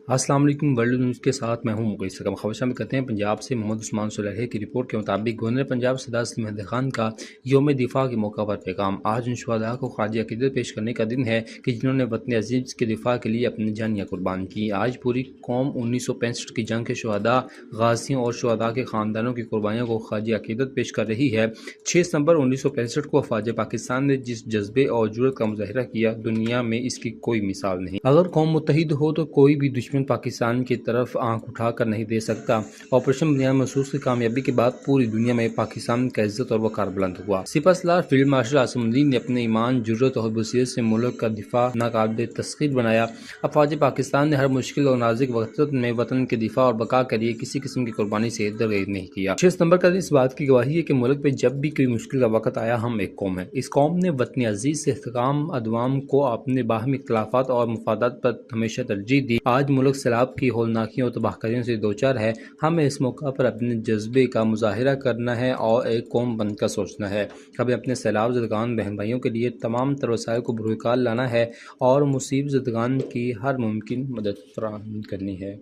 السلام علیکم، world news کے ساتھ میں ہوں مقیس رقم۔ خبر شامل کرتے ہیں پنجاب سے۔ محمد عثمان صالح کی رپورٹ کے مطابق گورنر پنجاب سردار سید مہدی خان کا یوم دفاع کے موقع پر پیغام۔ آج ان شہداء کو خراج عقیدت پیش کرنے کا دن ہے کہ جنہوں نے وطن عزیز کے دفاع کے لیے اپنی جانیاں قربان کی۔ آج پوری قوم 1965 کی جنگ کے شہداء، غازیوں اور شہداء کے خاندانوں کی قربانیوں کو خراج عقیدت پیش کر رہی ہے۔ 6 ستمبر 1965 کو افواج پاکستان نے جس جذبے اور جرأت کا مظاہرہ کیا، دنیا میں اس کی کوئی مثال نہیں۔ اگر قوم متحد ہو تو کوئی بھی دشمن پاکستان کی طرف آنکھ اٹھا کر نہیں دے سکتا۔ آپریشن بنیاد محسوس کی کامیابی کے بعد پوری دنیا میں پاکستان کا عزت اور وقار بلند ہوا۔ سپہ سالار فیلڈ مارشل عاصم الدین نے اپنے ایمان، جرأت اور بصیرت سے ملک کا دفاع ناقابل تسخیر بنایا۔ افواج پاکستان نے ہر مشکل اور نازک وقت میں وطن کے دفاع اور بقا کے لیے کسی قسم کی قربانی سے درگزر نہیں کیا۔ 6 ستمبر کا دن اس بات کی گواہی ہے کہ ملک پہ جب بھی کوئی مشکل کا وقت آیا، ہم ایک قوم ہیں۔ اس قوم نے وطن عزیز سے استحکام عدوام کو اپنے باہمی اختلافات اور مفادات پر ہمیشہ ترجیح دی۔ آج ملک سیلاب کی ہولناکیوں اور تباہ کاریوں سے دوچار ہے۔ ہمیں اس موقع پر اپنے جذبے کا مظاہرہ کرنا ہے اور ایک قوم بن کر سوچنا ہے۔ ہمیں اپنے سیلاب زدگان بہن بھائیوں کے لیے تمام تر وسائل کو بروئے کار لانا ہے اور مصیبت زدگان کی ہر ممکن مدد فراہم کرنی ہے۔